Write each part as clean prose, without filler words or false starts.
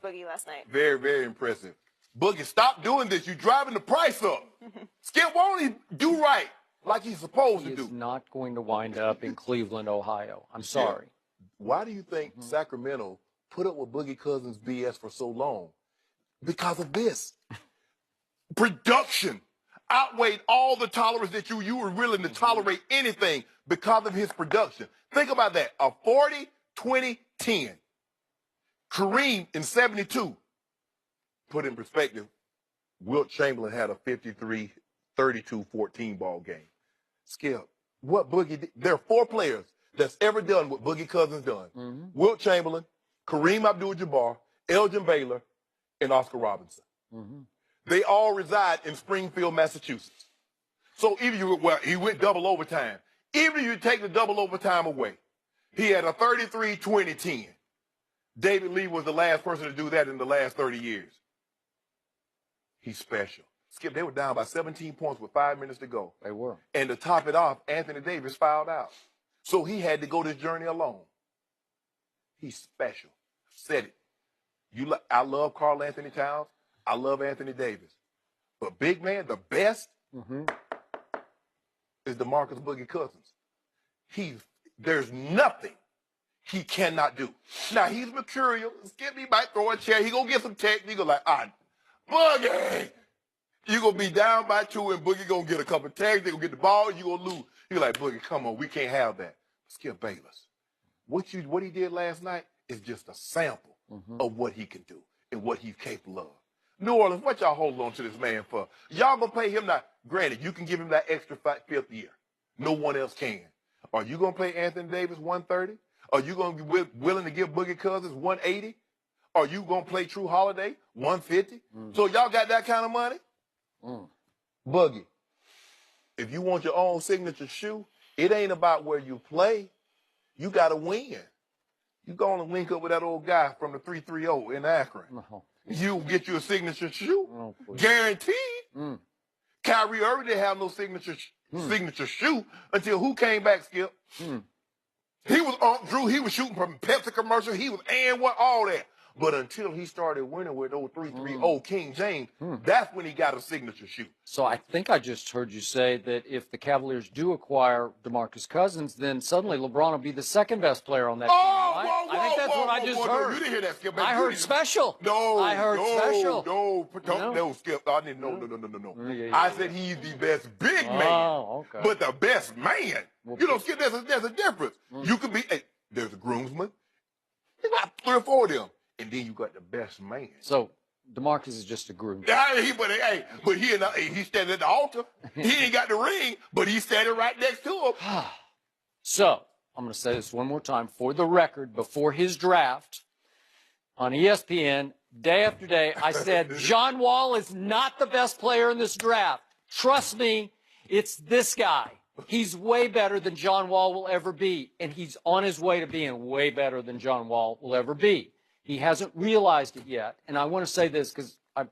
was Boogie last night. Very, very impressive. Boogie, stop doing this. You're driving the price up. Skip, won't he do right like he's supposed to do? He is not going to wind up in Cleveland, Ohio. I'm sorry. Why do you think Sacramento put up with Boogie Cousins' BS for so long? Because of this. Production outweighed all the tolerance that you were willing to tolerate anything because of his production. Think about that. A 40-20-10. Kareem in 72. Put in perspective, Wilt Chamberlain had a 53-32-14 ball game. Skip, what Boogie did, there are 4 players that's ever done what Boogie Cousins done. Wilt Chamberlain, Kareem Abdul-Jabbar, Elgin Baylor, and Oscar Robinson. They all reside in Springfield, Massachusetts. So even he went double overtime. Even if you take the double overtime away, he had a 33-20-10. David Lee was the last person to do that in the last 30 years. He's special. Skip, they were down by 17 points with 5 minutes to go. They were. And to top it off, Anthony Davis fouled out. So he had to go this journey alone. He's special. Said it. I love Karl Anthony Towns. I love Anthony Davis. But big man, the best is DeMarcus Boogie Cousins. There's nothing he cannot do. Now, he's mercurial. Skip, he might throw a chair. He gonna get some technique. Like, Boogie! You're going to be down by 2, and Boogie going to get a couple of tags. They're going to get the ball, you're going to lose. You're like, Boogie, come on, we can't have that. Skip Bayless. What he did last night is just a sample of what he can do and what he's capable of. New Orleans, what y'all hold on to this man for? Y'all going to pay him now. Granted, you can give him that extra 5th year. No one else can. Are you going to pay Anthony Davis $130? Are you going to be willing to give Boogie Cousins $180? Are you going to play True Holiday $150? So y'all got that kind of money? Boogie, if you want your own signature shoe, it ain't about where you play. You got to win. You going to link up with that old guy from the 330 in Akron. You get you a signature shoe, guaranteed. Kyrie Irving didn't have no signature shoe until who came back, Skip? He was on Drew. He was shooting from Pepsi commercial. He was and what all that. But until he started winning with those 330 King James, that's when he got a signature shoe. So I think I just heard you say that if the Cavaliers do acquire DeMarcus Cousins, then suddenly LeBron will be the second best player on that team. Right? I think that's what I just heard. No, you didn't hear that, Skip. I heard special. No, I heard special. No, Skip. I didn't. No. I said he's the best big man, but the best man. You know, Skip. There's a difference. You could be. Hey, there's a groomsman. You got 3 or 4 of them. And then you got the best man. So DeMarcus is just a groom. But he's standing at the altar. He ain't got the ring, but he's standing right next to him. So I'm going to say this one more time for the record. Before his draft on ESPN, day after day, I said John Wall is not the best player in this draft. Trust me, it's this guy. He's way better than John Wall will ever be, and he's on his way to being way better than John Wall will ever be. He hasn't realized it yet. And I want to say this because I've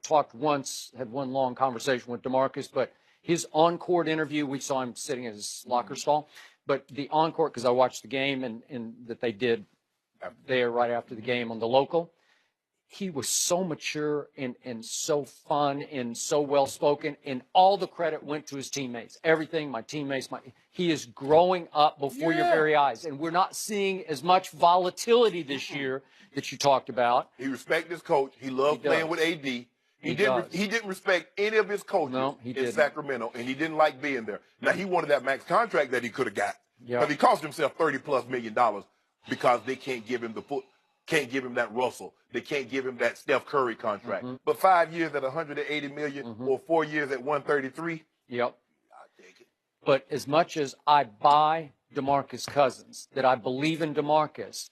talked once, had one long conversation with DeMarcus, but his on-court interview, we saw him sitting in his locker stall. But the on-court, because I watched the game and that they did there right after the game on the local, he was so mature and so fun and so well-spoken, and all the credit went to his teammates. Everything, my teammates, he is growing up before your very eyes, and we're not seeing as much volatility this year that you talked about. He respected his coach. He loved playing with AD. He didn't respect any of his coaches in Sacramento, and he didn't like being there. Now, he wanted that max contract that he could have got, because he cost himself $30+ million because they can't give him can't give him that Russell. They can't give him that Steph Curry contract. But 5 years at $180 million or 4 years at $133. Yep. I take it. But as much as I buy DeMarcus Cousins, that I believe in DeMarcus,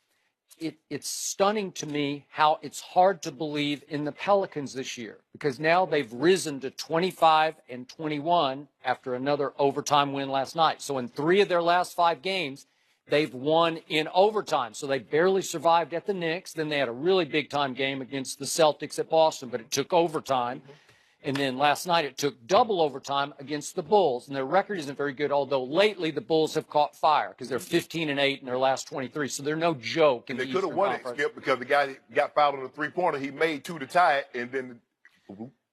it's stunning to me how it's hard to believe in the Pelicans this year, because now they've risen to 25-21 after another overtime win last night. So in 3 of their last 5 games, they've won in overtime. So they barely survived at the Knicks. Then they had a really big-time game against the Celtics at Boston, but it took overtime. And then last night it took double overtime against the Bulls, and their record isn't very good, although lately the Bulls have caught fire because they're 15-8 in their last 23, so they're no joke in And the they could have won it, Skip, because the guy got fouled on the three-pointer. He made 2 to tie it, and then.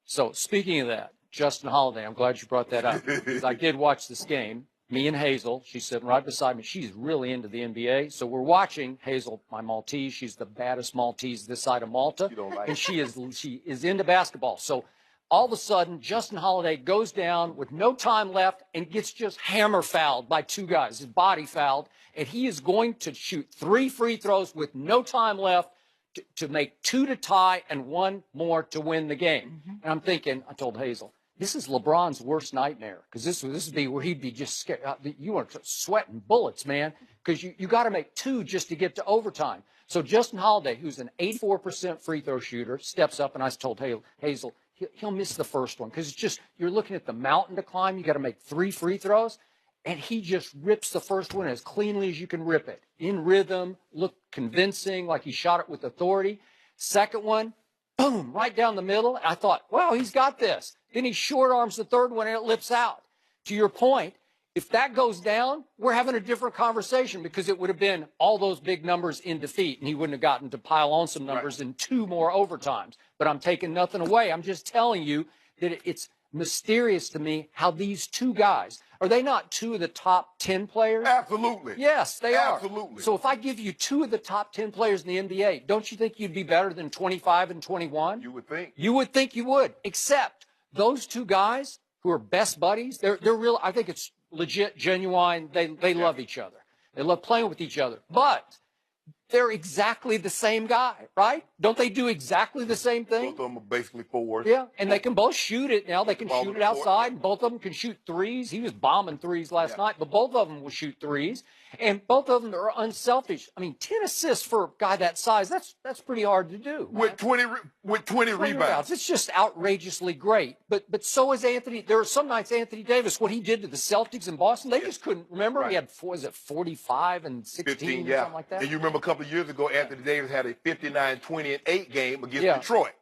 So speaking of that, Justin Holiday, I'm glad you brought that up because I did watch this game. Me and Hazel, she's sitting right beside me. She's really into the NBA. So we're watching Hazel, my Maltese. She's the baddest Maltese this side of Malta. And she is into basketball. So all of a sudden, Justin Holiday goes down with no time left and gets just hammer fouled by 2 guys, his body fouled. And he is going to shoot 3 free throws with no time left to make 2 to tie and 1 more to win the game. And I'm thinking, I told Hazel, this is LeBron's worst nightmare because this would be where he'd be just scared. You are sweating bullets, man, because you got to make 2 just to get to overtime. So Justin Holiday, who's an 84% free throw shooter, steps up, and I told Hazel, he'll miss the first one because it's just you're looking at the mountain to climb. You got to make 3 free throws, and he just rips the first one as cleanly as you can rip it, in rhythm, looked convincing, like he shot it with authority. Second one, boom, right down the middle. I thought, wow, he's got this. Then he short arms the third one and it lips out. To your point, if that goes down, we're having a different conversation because it would have been all those big numbers in defeat and he wouldn't have gotten to pile on some numbers in 2 more overtimes. But I'm taking nothing away. I'm just telling you that it's mysterious to me how these 2 guys, are they not 2 of the top 10 players? Absolutely. Yes, they are. Absolutely. So if I give you 2 of the top 10 players in the NBA, don't you think you'd be better than 25 and 21? You would think. You would think you would, except those 2 guys who are best buddies, they're real. I think it's legit, genuine. They love each other. They love playing with each other. But they're exactly the same guy, right? Don't they do exactly the same thing? Both of them are basically forwards. Yeah, and they can both shoot it now. They can shoot it outside, and both of them can shoot threes. He was bombing threes last night, but both of them will shoot threes, and both of them are unselfish. I mean, 10 assists for a guy that size, that's pretty hard to do. With 20 rebounds. It's just outrageously great. But so is Anthony. There are some nights Anthony Davis, what he did to the Celtics in Boston, they just couldn't remember. He had, 45 and 16 or something like that? And you remember a couple of years ago, Anthony Davis had a 59, 20, and 8 game against Detroit.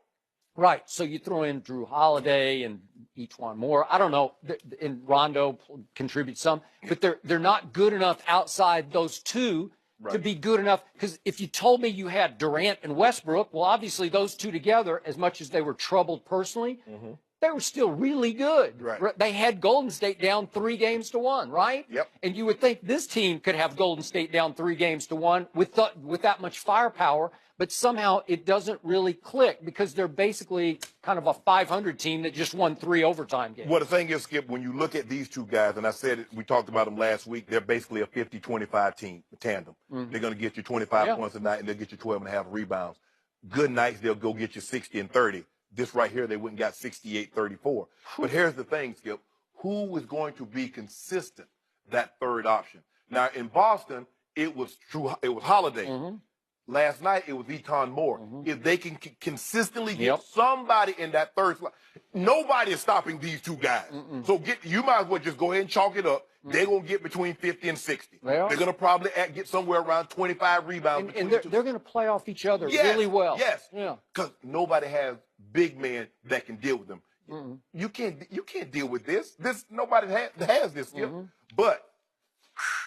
Right. So you throw in Drew Holiday and E'Twaun Moore. I don't know. And Rondo contributes some, but they're not good enough outside those 2 to be good enough. Because if you told me you had Durant and Westbrook, well, obviously those 2 together, as much as they were troubled personally, they were still really good. Right. They had Golden State down 3 games to 1, right? Yep. And you would think this team could have Golden State down 3 games to 1 with that much firepower, but somehow it doesn't really click because they're basically kind of a 500 team that just won 3 overtime games. Well, the thing is, Skip, when you look at these 2 guys, and I said it, we talked about them last week, they're basically a 50-25 team, a tandem. They're going to get you 25 points a night, and they'll get you 12 and a half rebounds. Good nights, they'll go get you 60 and 30. This right here, they wouldn't got 68-34. But here's the thing, Skip. Who is going to be consistent, that third option? Now, in Boston, it was Holiday. Last night, it was E'Twaun Moore. If they can consistently get somebody in that third slot, nobody is stopping these 2 guys. So you might as well just go ahead and chalk it up. They're going to get between 50 and 60. They're going to probably get somewhere around 25 rebounds. And they're going to play off each other really well. Yes. Because nobody has big men that can deal with them. You can't deal with this. Nobody has this skill. But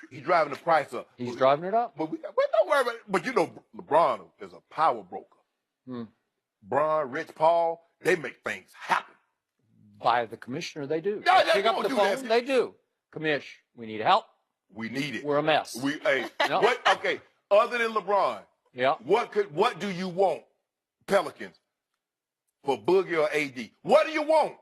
he's driving the price up. He's driving it up. But we don't worry about it. But you know, LeBron is a power broker. Bron, Rich Paul, they make things happen. By the commissioner, they do. No, they pick up the phone, they do. Commish, we need help. We need it. We're a mess. Okay, other than LeBron, what do you want, Pelicans, for Boogie or AD? What do you want?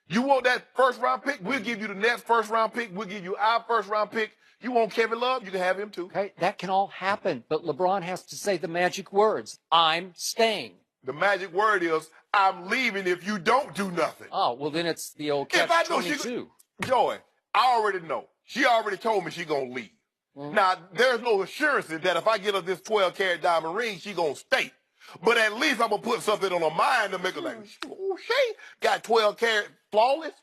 You want that first-round pick? We'll give you the next first-round pick. We'll give you our first-round pick. You want Kevin Love? You can have him too. Okay, that can all happen, but LeBron has to say the magic words. I'm staying. The magic word is, I'm leaving if you don't do nothing. Oh, well, then it's the old catch-22. Joy, I already know. She already told me she's going to leave. Now, there's no assurances that if I get her this 12-carat diamond ring, she's going to stay. But at least I'm going to put something on her mind to make her like, oh, she got 12-carat flawless.